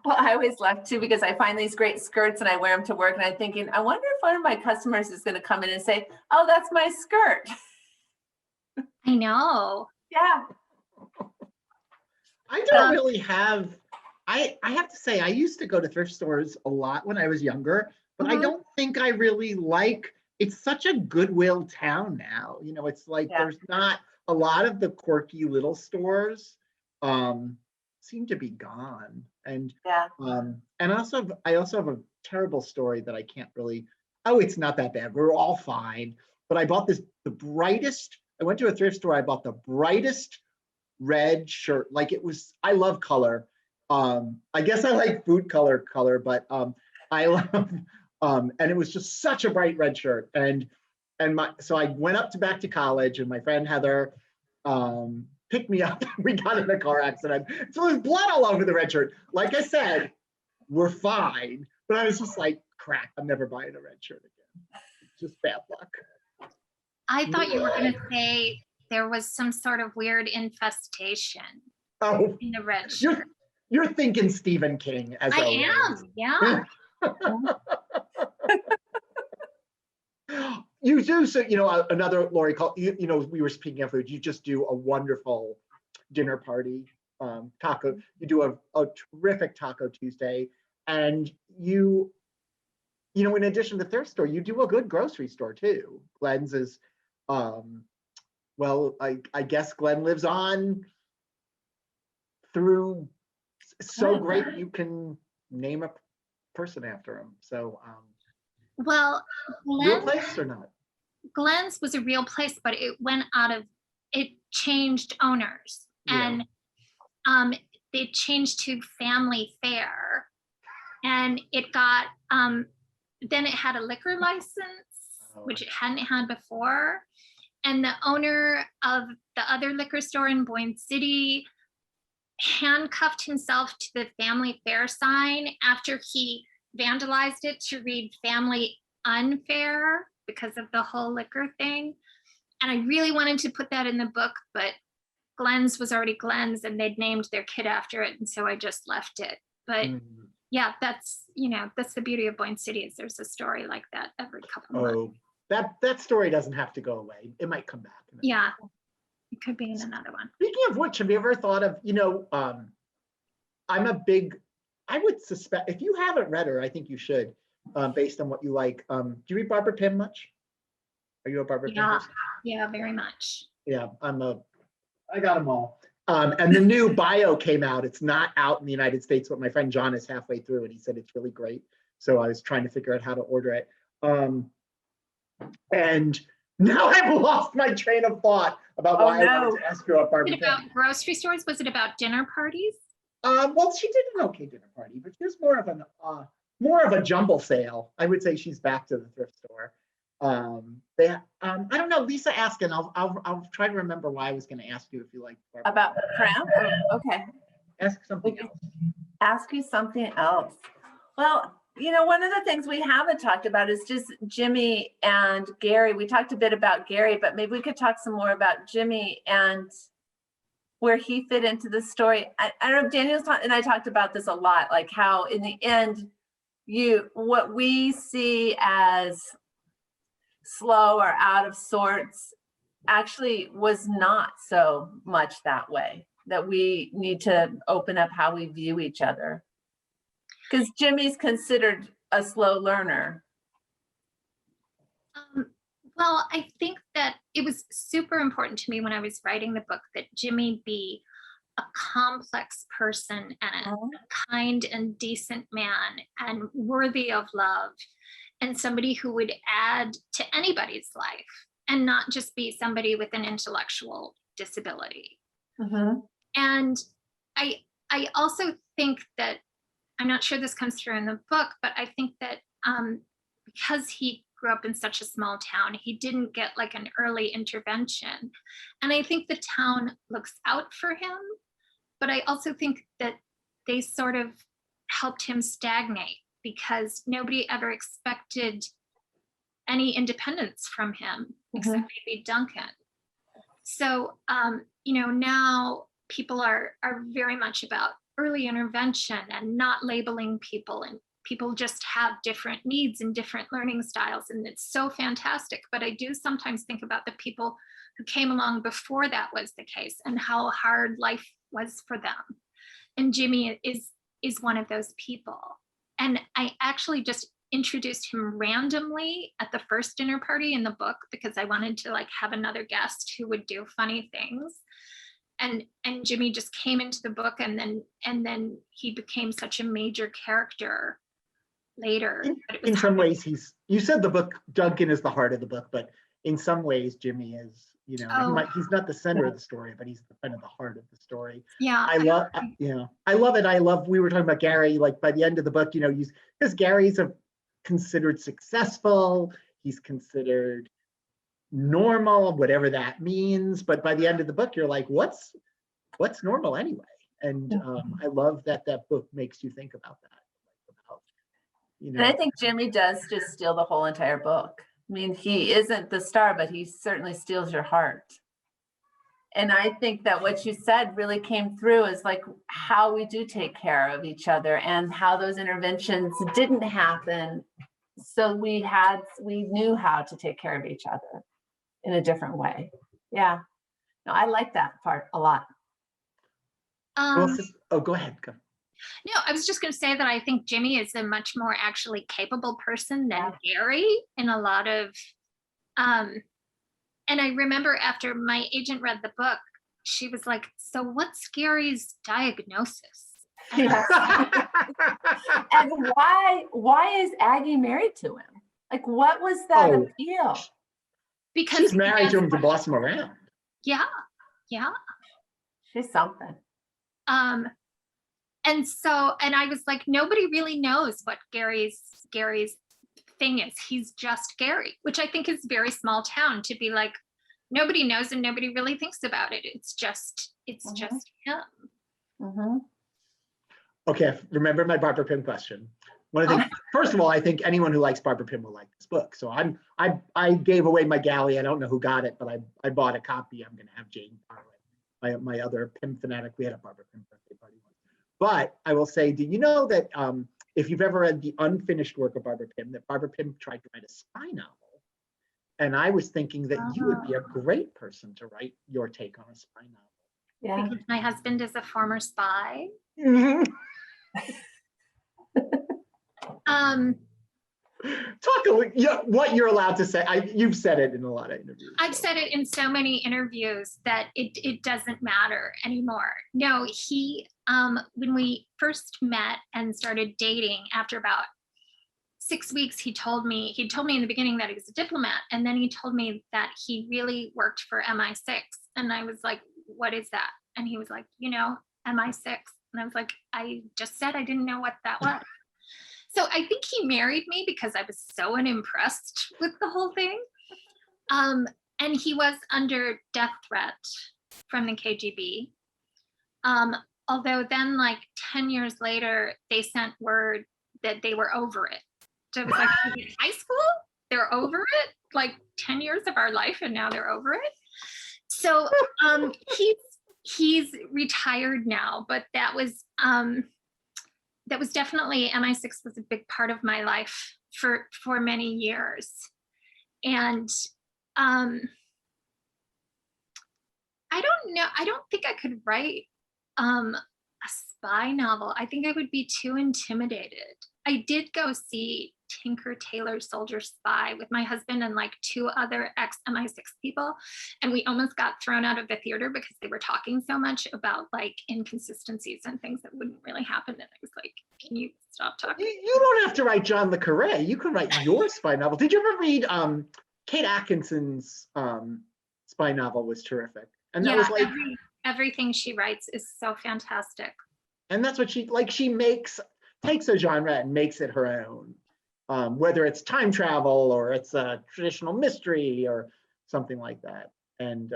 Well, I always love to, because I find these great skirts and I wear them to work, and I'm thinking, I wonder if one of my customers is going to come in and say, oh, that's my skirt. I know. Yeah. I don't really have, I have to say, I used to go to thrift stores a lot when I was younger, but I don't think I really it's such a goodwill town now. It's like there's not a lot of the quirky little stores seem to be gone. And and I also have a terrible story that I can't really, it's not that bad. We're all fine. But I bought I went to a thrift store, I bought the brightest red shirt. Like I love color. I guess I like food color, but I love, and it was just such a bright red shirt. So I went back to college, and my friend Heather picked me up. We got in a car accident. So there's blood all over the red shirt. Like I said, we're fine. But I was just like, crap, I'm never buying a red shirt again. Just bad luck. I thought you were going to say there was some sort of weird infestation in the red shirt. You're thinking Stephen King, as I am, yeah. You do, so another Laurie Colvin, we were speaking of food, you just do a wonderful dinner party taco. You do a terrific Taco Tuesday, and you know, in addition to thrift store, you do a good grocery store too. Glenn's is, well, I guess Glenn lives on through so great you can name a person after him. So, Well, real place or not? Glenn's was a real place, but it changed owners, Yeah. and they changed to Family Fare, and it got then it had a liquor license, which it hadn't had before. And the owner of the other liquor store in Boyne City handcuffed himself to the Family Fare sign after he vandalized it to read Family Unfair because of the whole liquor thing. And I really wanted to put that in the book, but Glenn's was already Glenn's and they'd named their kid after it. And so I just left it. But yeah, that's the beauty of Boyne City, is there's a story like that every couple months. That story doesn't have to go away. It might come back. Yeah, it could be in another one. Speaking of which, have you ever thought of, I would suspect, if you haven't read her, I think you should, based on what you like. Do you read Barbara Pym much? Are you a Barbara Pym person? Yeah, very much. Yeah, I got them all. And the new bio came out. It's not out in the United States, but my friend John is halfway through and he said it's really great. So I was trying to figure out how to order it. And now I've lost my train of thought about why I wanted to ask you about Barbara Pym. Was it about grocery stores? Was it about dinner parties? Well, she did an okay dinner party, but she was more of a jumble sale. I would say she's back to the thrift store. I don't know. Lisa asked, and I'll try to remember why I was going to ask you if you like Barbara. About Prim? Okay. Ask something else. Ask you something else. Well, one of the things we haven't talked about is just Jimmy and Gary. We talked a bit about Gary, but maybe we could talk some more about Jimmy and where he fit into the story. I don't know if Daniel's and I talked about this a lot, like how in the end, what we see as slow or out of sorts actually was not so much that way, that we need to open up how we view each other. Because Jimmy's considered a slow learner. Well, I think that it was super important to me when I was writing the book that Jimmy be a complex person and a kind and decent man and worthy of love, and somebody who would add to anybody's life and not just be somebody with an intellectual disability. And I also think that, I'm not sure this comes through in the book, but I think that because he grew up in such a small town, he didn't get like an early intervention. And I think the town looks out for him, but I also think that they sort of helped him stagnate because nobody ever expected any independence from him except maybe Duncan. So, now people are very much about early intervention and not labeling people, and people just have different needs and different learning styles, and it's so fantastic. But I do sometimes think about the people who came along before that was the case and how hard life was for them. And Jimmy is one of those people. And I actually just introduced him randomly at the first dinner party in the book because I wanted to have another guest who would do funny things. And Jimmy just came into the book, and then he became such a major character later. In some ways, you said the book, Duncan is the heart of the book, but in some ways, Jimmy is, he's not the center of the story, but he's kind of the heart of the story. Yeah. I love it. We were talking about Gary, by the end of the book, because Gary's considered successful, he's considered normal, whatever that means, but by the end of the book you're like, what's normal anyway? And I love that book makes you think about that, And I think Jimmy does just steal the whole entire book. I mean, he isn't the star, but he certainly steals your heart. And I think that what you said really came through is how we do take care of each other and how those interventions didn't happen. So we knew how to take care of each other in a different way. Yeah. No, I like that part a lot. Go ahead. Go. No, I was just going to say that I think Jimmy is a much more actually capable person than Gary in a lot of, and I remember after my agent read the book, she was like, so what's Gary's diagnosis? And why is Aggie married to him? Like, what was that appeal? Because she's married to him to boss him around. Yeah. She's something. And I was like, nobody really knows what Gary's thing is. He's just Gary, which I think is very small town to be like, nobody knows and nobody really thinks about it. It's just him. Mm-hmm. Okay, remember my Barbara Pym question. One of the things, first of all, I think anyone who likes Barbara Pym will like this book. So I gave away my galley. I don't know who got it, but I bought a copy. I'm going to have Jane borrow it. My other Pym fanatic, we had a Barbara Pym birthday party once. But I will say, do you know that if you've ever read the unfinished work of Barbara Pym, that Barbara Pym tried to write a spy novel? And I was thinking that you would be a great person to write your take on a spy novel. Yeah. Because my husband is a former spy. Talk a little, what you're allowed to say. You've said it in a lot of interviews. I've said it in so many interviews that it doesn't matter anymore. No, he when we first met and started dating, after about 6 weeks, he told me in the beginning that he was a diplomat, and then he told me that he really worked for MI6, and I was like, what is that? And he was like, MI6, and I was like, I just said I didn't know what that was. So I think he married me because I was so unimpressed with the whole thing. And he was under death threat from the KGB. Although then, like 10 years later, they sent word that they were over it. So it was like, in high school, they're over it, like 10 years of our life, and now they're over it. So he's retired now, but that was definitely, MI6 was a big part of my life for many years. And I don't know, I don't think I could write a spy novel. I think I would be too intimidated. I did go see Tinker Tailor Soldier Spy with my husband and like 2 other ex-MI6 people, and we almost got thrown out of the theater because they were talking so much about like inconsistencies and things that wouldn't really happen, and I was like, can you stop talking? You don't have to write John le Carré. You can write your spy novel. Did you ever read Kate Atkinson's spy novel? Was terrific, and that was like everything she writes is so fantastic. And that's what she takes a genre and makes it her own. Whether it's time travel or it's a traditional mystery or something like that. And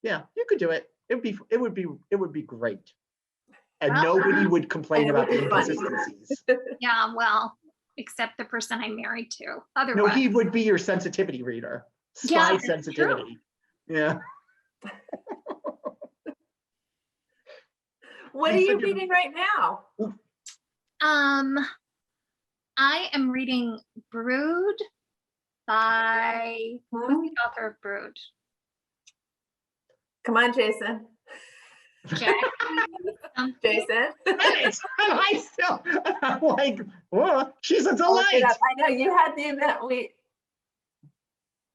yeah, you could do it. It would be great. And nobody would complain about the inconsistencies. Yeah, well, except the person I'm married to. Otherwise, no, he would be your sensitivity reader. Spy sensitivity. True. Yeah. What are you reading right now? I am reading Brood by, who's the author of Brood? Come on, Jason. Jason. I'm like, whoa, she's a delight. I know you had the event.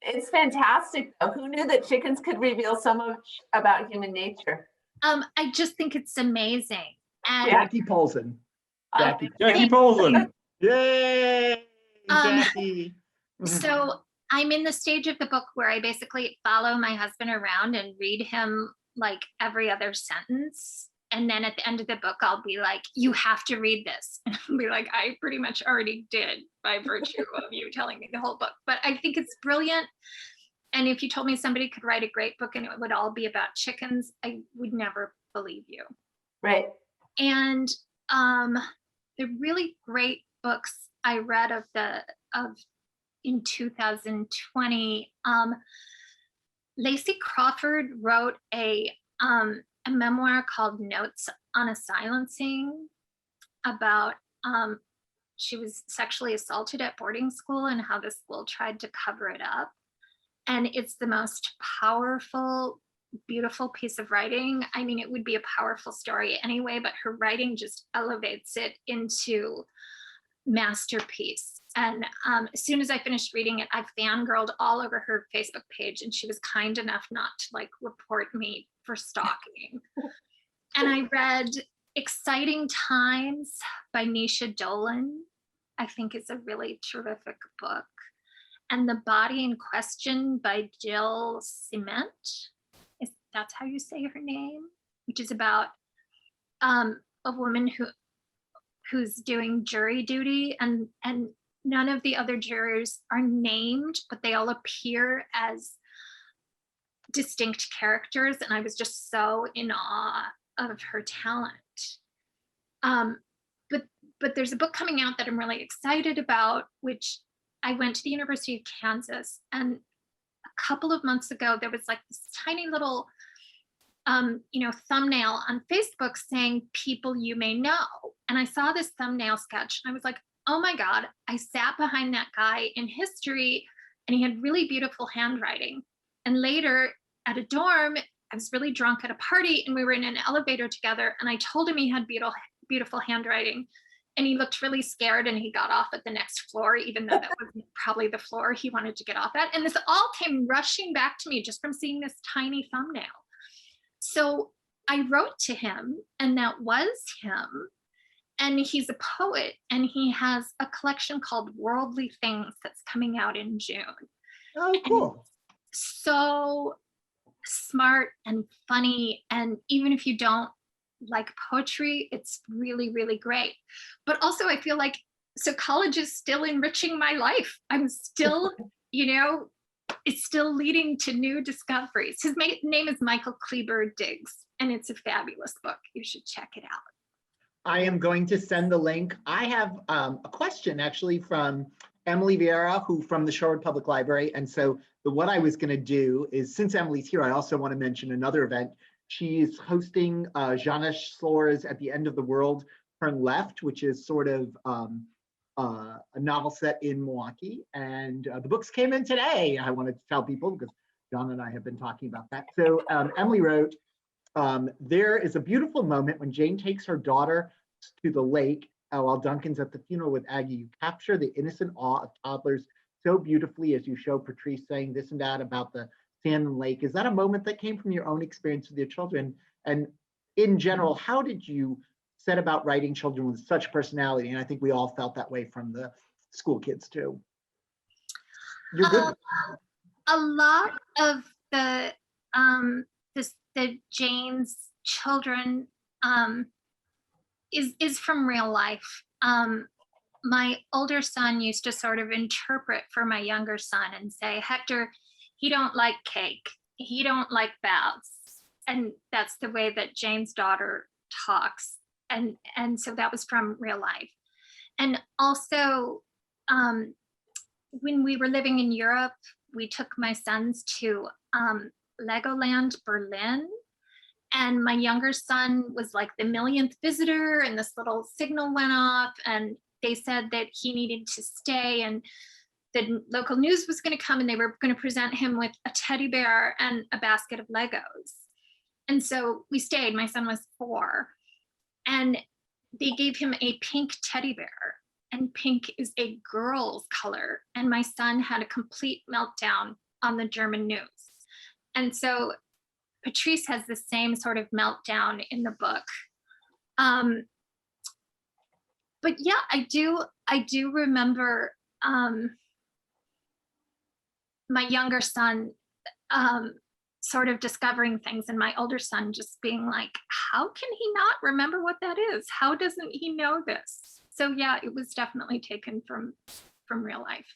It's fantastic. Who knew that chickens could reveal so much about human nature? I just think it's amazing. And Jackie Polson. Jackie Polson. Yay, Jackie. So I'm in the stage of the book where I basically follow my husband around and read him like every other sentence. And then at the end of the book, I'll be like, you have to read this. And I'll be like, I pretty much already did by virtue of you telling me the whole book. But I think it's brilliant. And if you told me somebody could write a great book and it would all be about chickens, I would never believe you. Right. And the really great books I read in 2020, Lacey Crawford wrote a memoir called Notes on a Silencing about she was sexually assaulted at boarding school and how the school tried to cover it up. And it's the most powerful beautiful piece of writing. I mean, it would be a powerful story anyway, but her writing just elevates it into masterpiece. And as soon as I finished reading it, I fangirled all over her Facebook page, and she was kind enough not to like report me for stalking. And I read Exciting Times by Nisha Dolan. I think it's a really terrific book. And The Body in Question by Jill Cement. That's how you say her name, which is about a woman who's doing jury duty, and none of the other jurors are named, but they all appear as distinct characters. And I was just so in awe of her talent. But there's a book coming out that I'm really excited about, which I went to the University of Kansas, and a couple of months ago, there was like this tiny little thumbnail on Facebook saying people you may know. And I saw this thumbnail sketch and I was like, oh my God, I sat behind that guy in history and he had really beautiful handwriting. And later at a dorm, I was really drunk at a party and we were in an elevator together, and I told him he had beautiful handwriting, and he looked really scared and he got off at the next floor, even though that wasn't probably the floor he wanted to get off at. And this all came rushing back to me just from seeing this tiny thumbnail. So I wrote to him, and that was him. And he's a poet, and he has a collection called Worldly Things that's coming out in June. Oh, cool. So smart and funny. And even if you don't like poetry, it's really, really great. But also I feel like, so college is still enriching my life. I'm still, it's still leading to new discoveries. His name is Michael Kleber Diggs, and it's a fabulous book. You should check it out. I am going to send the link. I have a question actually from Emily Vieira, who from the Sherwood Public Library. And so what I was going to do is, since Emily's here, I also want to mention another event. She's hosting Janusz Slor's At the End of the World, Turn Left, which is sort of a novel set in Milwaukee. And the books came in today. I wanted to tell people because John and I have been talking about that. So Emily wrote, there is a beautiful moment when Jane takes her daughter to the lake while Duncan's at the funeral with Aggie. You capture the innocent awe of toddlers so beautifully as you show Patrice saying this and that about the sand and lake. Is that a moment that came from your own experience with your children? And in general, how did you set about writing children with such personality? And I think we all felt that way from the school kids too. You're good. A lot of the Jane's children is from real life. My older son used to sort of interpret for my younger son and say, Hector, he don't like cake. He don't like baths. And that's the way that Jane's daughter talks. And so that was from real life. And also, when we were living in Europe, we took my sons to Legoland Berlin. And my younger son was like the millionth visitor, and this little signal went off, and they said that he needed to stay, and the local news was going to come and they were going to present him with a teddy bear and a basket of Legos. And so we stayed. My son was 4, and they gave him a pink teddy bear, and pink is a girl's color. And my son had a complete meltdown on the German news. And so Patrice has the same sort of meltdown in the book. But yeah, I do remember my younger son sort of discovering things, and my older son just being like, how can he not remember what that is? How doesn't he know this? So yeah, it was definitely taken from real life.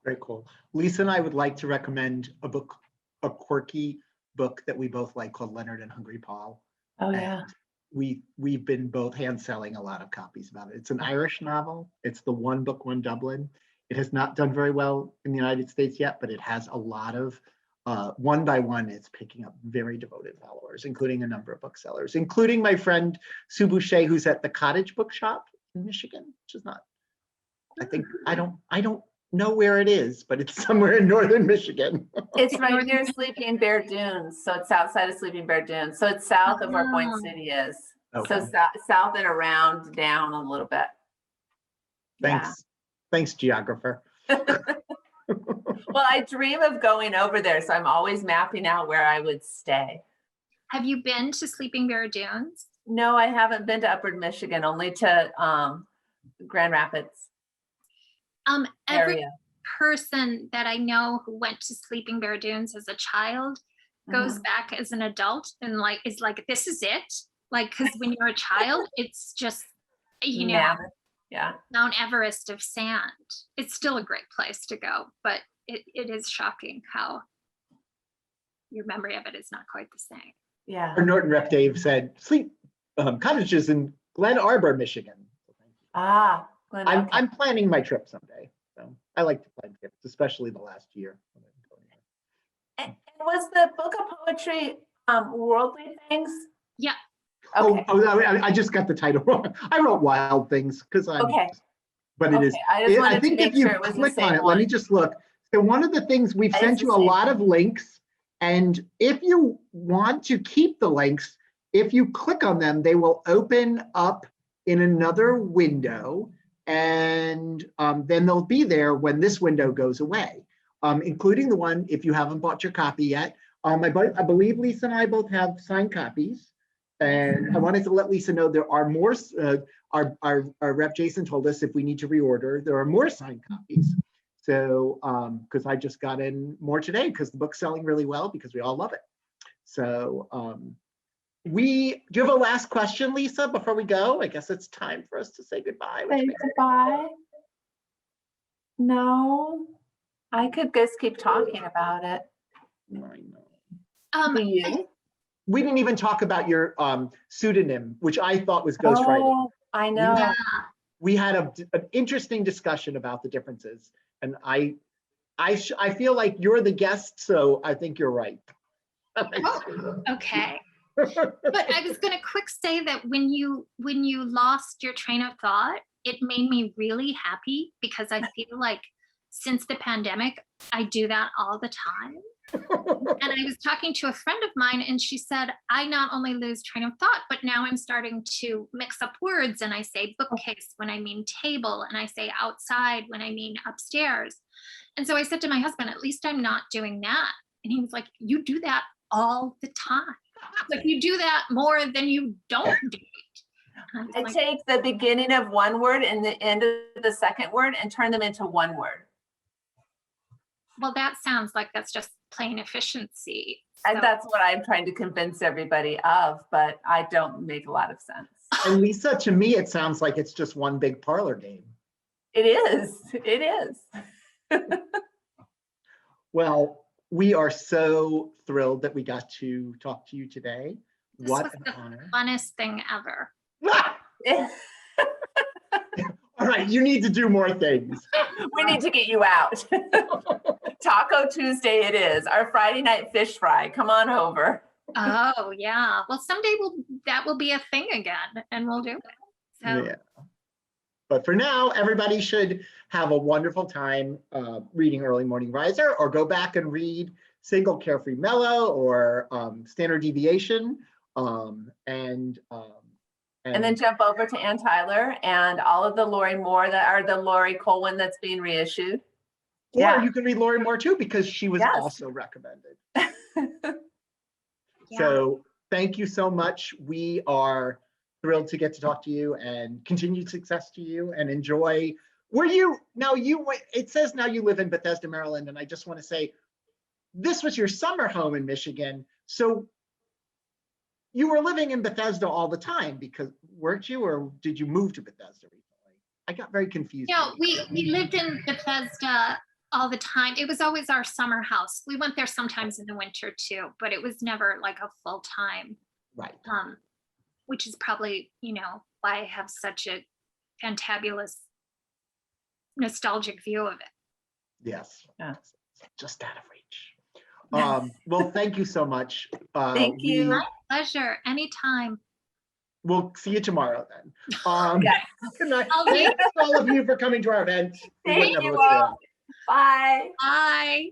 Very cool. Lisa and I would like to recommend a quirky book that we both like called Leonard and Hungry Paul. Oh yeah. And we've been both hand selling a lot of copies about it. It's an Irish novel. It's the One Book, One Dublin. It has not done very well in the United States yet, but it has a lot of, one by one, it's picking up very devoted followers, including a number of booksellers, including my friend Sue Boucher, who's at the Cottage Bookshop in Michigan, which is not, I think, I don't know where it is, but it's somewhere in northern Michigan. It's right near Sleeping Bear Dunes. So it's outside of Sleeping Bear Dunes. So it's south of where Point City is. Okay. So south and around down a little bit. Thanks. Thanks, geographer. Well, I dream of going over there, so I'm always mapping out where I would stay. Have you been to Sleeping Bear Dunes? No, I haven't been to Upper Michigan, only to Grand Rapids Every area. person that I know who went to Sleeping Bear Dunes as a child goes back as an adult and is like, this is it. Like, because when you're a child, it's just, you know, Mammoth. Yeah. Mount Everest of sand. It's still a great place to go, but it is shocking how your memory of it is not quite the same. Yeah. Our Norton rep Dave said, sleep cottages in Glen Arbor, Michigan. Ah, Glen, okay. I'm planning my trip someday. So I like to plan trips, especially the last year. And was the book of poetry Worldly Things? Yeah. Okay. I just got the title wrong. I wrote Wild Things because I'm. Okay. But it is. I just wanted I think to make if you sure it was the click same on it, one. let me just look. So one of the things we've It is sent the you a same lot one. of links, and if you want to keep the links, if you click on them, they will open up in another window, and then they'll be there when this window goes away, including the one if you haven't bought your copy yet. I believe Lisa and I both have signed copies, and I wanted to let Lisa know there are more. Our rep Jason told us if we need to reorder, there are more signed copies. So, because I just got in more today because the book's selling really well because we all love it. So, do you have a last question, Lisa, before we go? I guess it's time for us to say goodbye. Say goodbye. No, I could just keep talking about it. I know. Do you? We didn't even talk about your pseudonym, which I thought was ghostwriting. Oh, I know. Yeah. We had an interesting discussion about the differences, and I feel like you're the guest, so I think you're right. Okay. But I was going to quick say that when you lost your train of thought, it made me really happy because I feel like since the pandemic, I do that all the time. And I was talking to a friend of mine and she said, I not only lose train of thought, but now I'm starting to mix up words and I say bookcase when I mean table and I say outside when I mean upstairs. And so I said to my husband, at least I'm not doing that. And he was like, you do that all the time. Like you do that more than you don't do it. I take the beginning of one word and the end of the second word and turn them into one word. Well, that sounds like that's just plain efficiency. And that's what I'm trying to convince everybody of, but I don't make a lot of sense. And Lisa, to me, it sounds like it's just one big parlor game. It is. It is. Well, we are so thrilled that we got to talk to you today. This What was an the honor. funnest thing ever. All right, you need to do more things. We need to get you out. Taco Tuesday it is. Our Friday night fish fry. Come on over. Oh yeah. Well, someday that will be a thing again, and we'll do it. So Yeah. But for now, everybody should have a wonderful time reading Early Morning Riser, or go back and read Single Carefree Mellow or Standard Deviation. And then jump over to Ann Tyler and all of the Laurie Moore that are the Laurie Colvin that's being reissued. Or you can read Laurie Moore too, because she was also recommended. So thank you so much. We are thrilled to get to talk to you, and continued success to you, and enjoy. It says now you live in Bethesda, Maryland, and I just want to say, this was your summer home in Michigan. So you were living in Bethesda all the time, because weren't you, or did you move to Bethesda recently? I got very confused. yeah, we lived in Bethesda all the time. It was always our summer house. We went there sometimes in the winter too, but it was never like a full time. Right. Which is probably, why I have such a fantabulous nostalgic view of it. Yes. Yeah. Just out of reach. Well, thank you so much. Thank you. My pleasure. Anytime. We'll see you tomorrow then. Yes. Good night. I'll be- Thanks all of you for coming to our event. Thank you all. Bye. Bye.